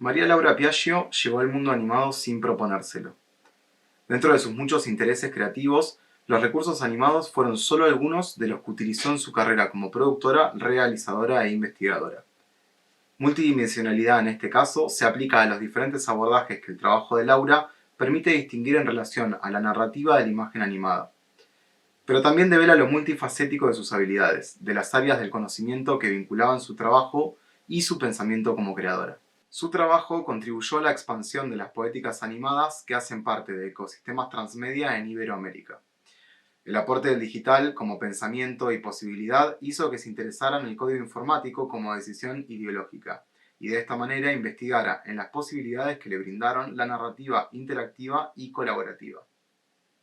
María Laura Piaggio llegó al mundo animado sin proponérselo. Dentro de sus muchos intereses creativos, los recursos animados fueron solo algunos de los que utilizó en su carrera como productora, realizadora e investigadora. Multidimensionalidad en este caso se aplica a los diferentes abordajes que el trabajo de Laura permite distinguir en relación a la narrativa de la imagen animada. Pero también devela lo multifacético de sus habilidades, de las áreas del conocimiento que vinculaban su trabajo y su pensamiento como creadora. Su trabajo contribuyó a la expansión de las poéticas animadas que hacen parte de ecosistemas transmedia en Iberoamérica. El aporte del digital como pensamiento y posibilidad hizo que se interesara en el código informático como decisión ideológica, y de esta manera investigara en las posibilidades que le brindaron la narrativa interactiva y colaborativa.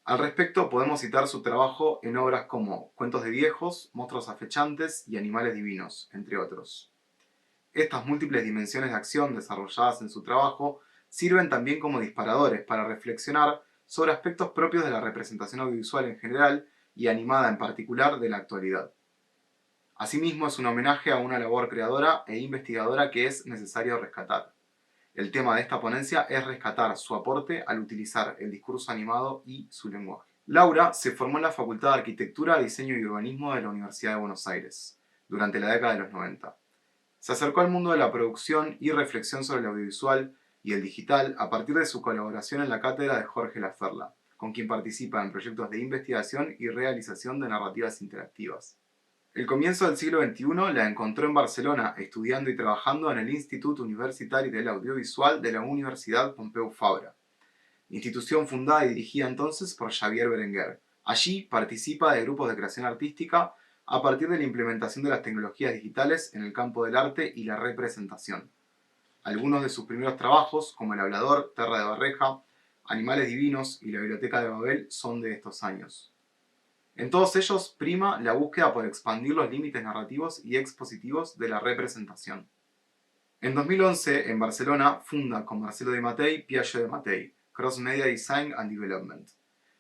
Al respecto podemos citar su trabajo en obras como Cuentos de viejos, Monstruos acechantes y Animales divinos, entre otros. Estas múltiples dimensiones de acción desarrolladas en su trabajo sirven también como disparadores para reflexionar sobre aspectos propios de la representación audiovisual en general y animada en particular de la actualidad. Asimismo, es un homenaje a una labor creadora e investigadora que es necesario rescatar. El tema de esta ponencia es rescatar su aporte al utilizar el discurso animado y su lenguaje. Laura se formó en la Facultad de Arquitectura, Diseño y Urbanismo de la Universidad de Buenos Aires, durante la década de los 90. Se acercó al mundo de la producción y reflexión sobre el audiovisual y el digital a partir de su colaboración en la cátedra de Jorge Laferla, con quien participa en proyectos de investigación y realización de narrativas interactivas. El comienzo del siglo XXI la encontró en Barcelona estudiando y trabajando en el Institut Universitari del Audiovisual de la Universidad Pompeu Fabra, institución fundada y dirigida entonces por Xavier Berenguer. Allí participa de grupos de creación artística a partir de la implementación de las tecnologías digitales en el campo del arte y la representación. Algunos de sus primeros trabajos, como El Hablador, Terra de Barreja, Animales Divinos y la Biblioteca de Babel, son de estos años. En todos ellos prima la búsqueda por expandir los límites narrativos y expositivos de la representación. En 2011, en Barcelona, funda con Marcelo de Matei Piaggio de Matei, Cross Media Design and Development,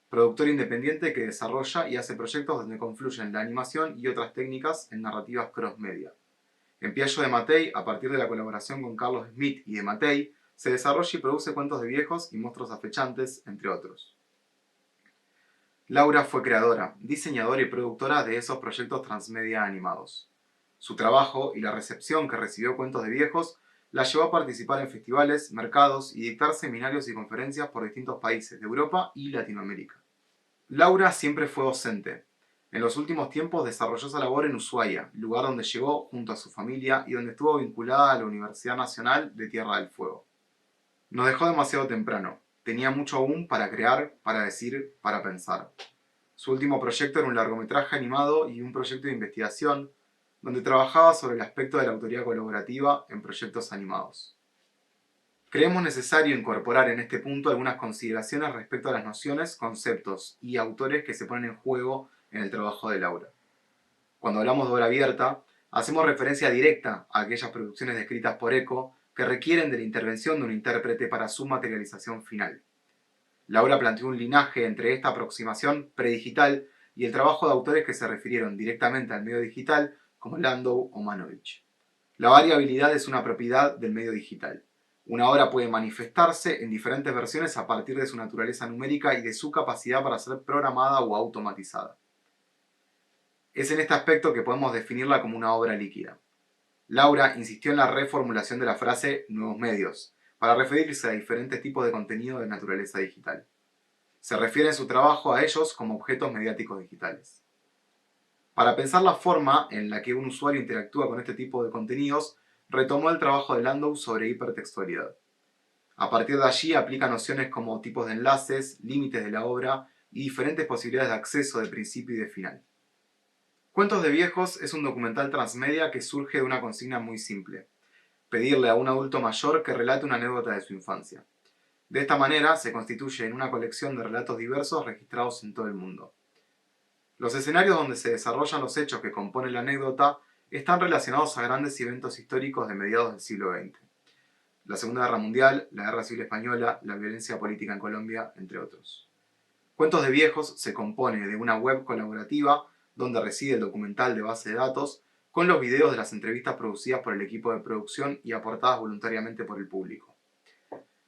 productor independiente que desarrolla y hace proyectos donde confluyen la animación y otras técnicas en narrativas cross-media. En Piaggio de Matei, a partir de la colaboración con Carlos Smith y de Matei, se desarrolla y produce cuentos de viejos y monstruos acechantes, entre otros. Laura fue creadora, diseñadora y productora de esos proyectos transmedia animados. Su trabajo y la recepción que recibió Cuentos de Viejos la llevó a participar en festivales, mercados y dictar seminarios y conferencias por distintos países de Europa y Latinoamérica. Laura siempre fue docente. En los últimos tiempos desarrolló esa labor en Ushuaia, lugar donde llegó junto a su familia y donde estuvo vinculada a la Universidad Nacional de Tierra del Fuego. Nos dejó demasiado temprano. Tenía mucho aún para crear, para decir, para pensar. Su último proyecto era un largometraje animado y un proyecto de investigación donde trabajaba sobre el aspecto de la autoría colaborativa en proyectos animados. Creemos necesario incorporar en este punto algunas consideraciones respecto a las nociones, conceptos y autores que se ponen en juego en el trabajo de Laura. Cuando hablamos de obra abierta, hacemos referencia directa a aquellas producciones descritas por ECO que requieren de la intervención de un intérprete para su materialización final. Laura planteó un linaje entre esta aproximación predigital y el trabajo de autores que se refirieron directamente al medio digital, como Landau o Manovich. La variabilidad es una propiedad del medio digital. Una obra puede manifestarse en diferentes versiones a partir de su naturaleza numérica y de su capacidad para ser programada o automatizada. Es en este aspecto que podemos definirla como una obra líquida. Laura insistió en la reformulación de la frase nuevos medios, para referirse a diferentes tipos de contenido de naturaleza digital. Se refiere en su trabajo a ellos como objetos mediáticos digitales. Para pensar la forma en la que un usuario interactúa con este tipo de contenidos, retomó el trabajo de Landau sobre hipertextualidad. A partir de allí aplica nociones como tipos de enlaces, límites de la obra y diferentes posibilidades de acceso de principio y de final. Cuentos de Viejos es un documental transmedia que surge de una consigna muy simple: pedirle a un adulto mayor que relate una anécdota de su infancia. De esta manera se constituye en una colección de relatos diversos registrados en todo el mundo. Los escenarios donde se desarrollan los hechos que componen la anécdota están relacionados a grandes eventos históricos de mediados del siglo XX. La Segunda Guerra Mundial, la Guerra Civil Española, la violencia política en Colombia, entre otros. Cuentos de Viejos se compone de una web colaborativa donde reside el documental de base de datos con los videos de las entrevistas producidas por el equipo de producción y aportadas voluntariamente por el público.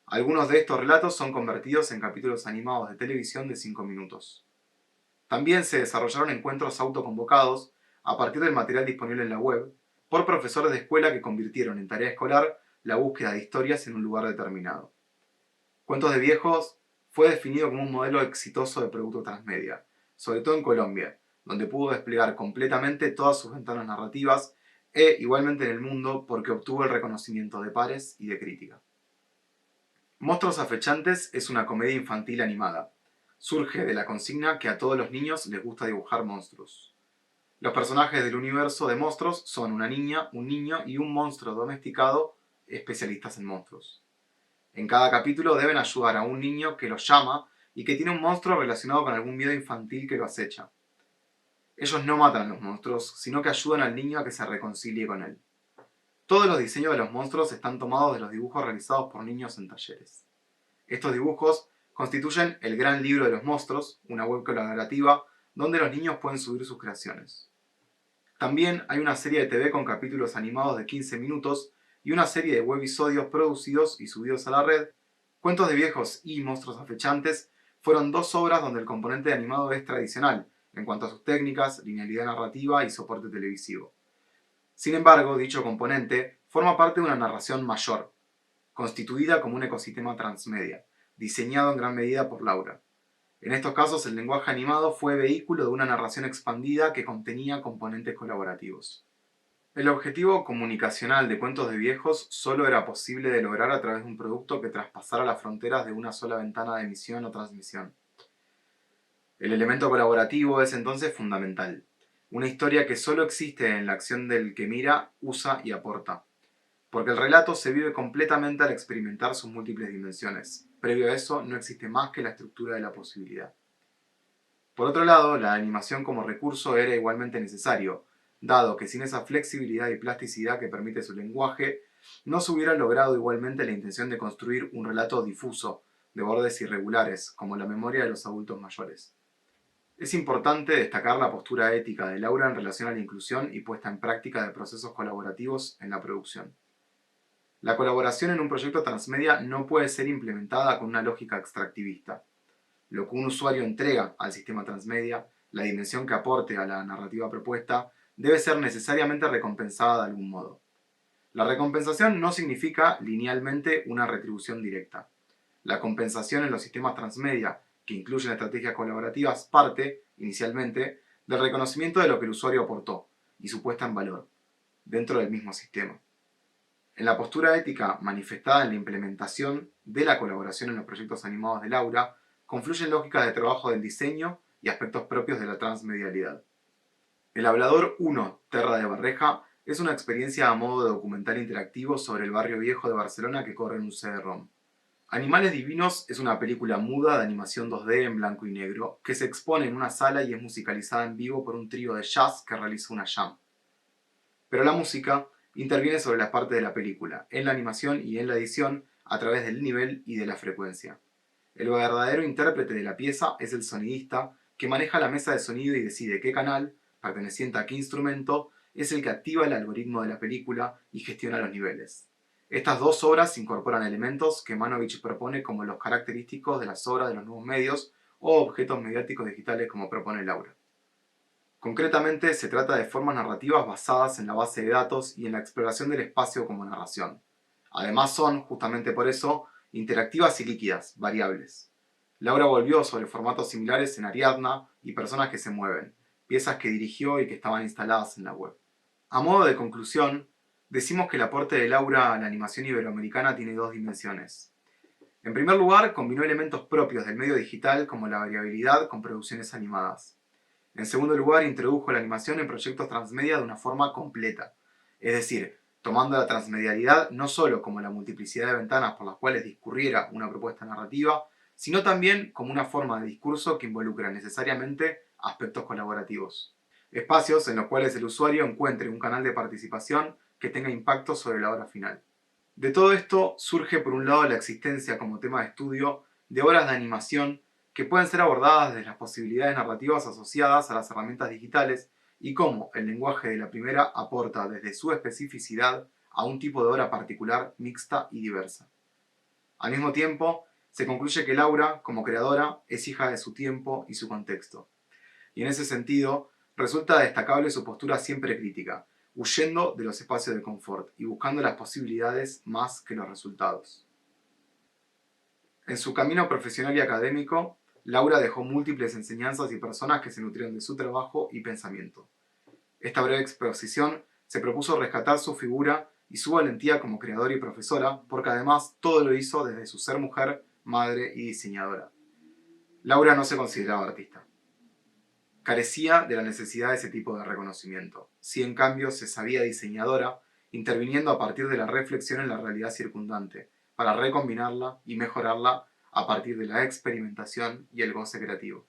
Algunos de estos relatos son convertidos en capítulos animados de televisión de 5 minutos. También se desarrollaron encuentros autoconvocados a partir del material disponible en la web por profesores de escuela que convirtieron en tarea escolar la búsqueda de historias en un lugar determinado. Cuentos de Viejos fue definido como un modelo exitoso de producto transmedia, sobre todo en Colombia, donde pudo desplegar completamente todas sus ventanas narrativas e igualmente en el mundo porque obtuvo el reconocimiento de pares y de crítica. Monstruos Acechantes es una comedia infantil animada. Surge de la consigna que a todos los niños les gusta dibujar monstruos. Los personajes del universo de monstruos son una niña, un niño y un monstruo domesticado especialistas en monstruos. En cada capítulo deben ayudar a un niño que los llama y que tiene un monstruo relacionado con algún miedo infantil que lo acecha. Ellos no matan a los monstruos, sino que ayudan al niño a que se reconcilie con él. Todos los diseños de los monstruos están tomados de los dibujos realizados por niños en talleres. Estos dibujos constituyen el Gran Libro de los Monstruos, una web colaborativa donde los niños pueden subir sus creaciones. También hay una serie de TV con capítulos animados de 15 minutos y una serie de webisodios producidos y subidos a la red. Cuentos de Viejos y Monstruos Acechantes fueron dos obras donde el componente animado es tradicional en cuanto a sus técnicas, linealidad narrativa y soporte televisivo. Sin embargo, dicho componente forma parte de una narración mayor, constituida como un ecosistema transmedia, diseñado en gran medida por Laura. En estos casos, el lenguaje animado fue vehículo de una narración expandida que contenía componentes colaborativos. El objetivo comunicacional de Cuentos de Viejos solo era posible de lograr a través de un producto que traspasara las fronteras de una sola ventana de emisión o transmisión. El elemento colaborativo es entonces fundamental. Una historia que solo existe en la acción del que mira, usa y aporta. Porque el relato se vive completamente al experimentar sus múltiples dimensiones. Previo a eso no existe más que la estructura de la posibilidad. Por otro lado, la animación como recurso era igualmente necesario, dado que sin esa flexibilidad y plasticidad que permite su lenguaje, no se hubiera logrado igualmente la intención de construir un relato difuso, de bordes irregulares, como la memoria de los adultos mayores. Es importante destacar la postura ética de Laura en relación a la inclusión y puesta en práctica de procesos colaborativos en la producción. La colaboración en un proyecto transmedia no puede ser implementada con una lógica extractivista. Lo que un usuario entrega al sistema transmedia, la dimensión que aporte a la narrativa propuesta, debe ser necesariamente recompensada de algún modo. La recompensación no significa linealmente una retribución directa. La compensación en los sistemas transmedia, que incluyen estrategias colaborativas, parte, inicialmente, del reconocimiento de lo que el usuario aportó y su puesta en valor, dentro del mismo sistema. En la postura ética manifestada en la implementación de la colaboración en los proyectos animados de Laura, confluyen lógicas de trabajo del diseño y aspectos propios de la transmedialidad. El Hablador 1, Terra de Barreja, es una experiencia a modo de documental interactivo sobre el barrio viejo de Barcelona que corre en un CD-ROM. Animales Divinos es una película muda de animación 2D en blanco y negro que se expone en una sala y es musicalizada en vivo por un trío de jazz que realiza una jam. Pero la música interviene sobre las partes de la película, en la animación y en la edición, a través del nivel y de la frecuencia. El verdadero intérprete de la pieza es el sonidista, que maneja la mesa de sonido y decide qué canal, perteneciente a qué instrumento, es el que activa el algoritmo de la película y gestiona los niveles. Estas dos obras incorporan elementos que Manovich propone como los característicos de las obras de los nuevos medios o objetos mediáticos digitales como propone Laura. Concretamente, se trata de formas narrativas basadas en la base de datos y en la exploración del espacio como narración. Además son, justamente por eso, interactivas y líquidas, variables. Laura volvió sobre formatos similares en Ariadna y Personas que se mueven, piezas que dirigió y que estaban instaladas en la web. A modo de conclusión, decimos que el aporte de Laura a la animación iberoamericana tiene dos dimensiones. En primer lugar, combinó elementos propios del medio digital como la variabilidad con producciones animadas. En segundo lugar, introdujo la animación en proyectos transmedia de una forma completa, es decir, tomando la transmedialidad no solo como la multiplicidad de ventanas por las cuales discurriera una propuesta narrativa, sino también como una forma de discurso que involucra necesariamente aspectos colaborativos. Espacios en los cuales el usuario encuentre un canal de participación que tenga impacto sobre la obra final. De todo esto surge por un lado la existencia como tema de estudio de obras de animación que pueden ser abordadas desde las posibilidades narrativas asociadas a las herramientas digitales y cómo el lenguaje de la primera aporta desde su especificidad a un tipo de obra particular, mixta y diversa. Al mismo tiempo, se concluye que Laura, como creadora, es hija de su tiempo y su contexto. Y en ese sentido, resulta destacable su postura siempre crítica, huyendo de los espacios de confort y buscando las posibilidades más que los resultados. En su camino profesional y académico, Laura dejó múltiples enseñanzas y personas que se nutrieron de su trabajo y pensamiento. Esta breve exposición se propuso rescatar su figura y su valentía como creadora y profesora, porque además todo lo hizo desde su ser mujer, madre y diseñadora. Laura no se consideraba artista. Carecía de la necesidad de ese tipo de reconocimiento. Sí, en cambio, se sabía diseñadora, interviniendo a partir de la reflexión en la realidad circundante, para recombinarla y mejorarla a partir de la experimentación y el goce creativo.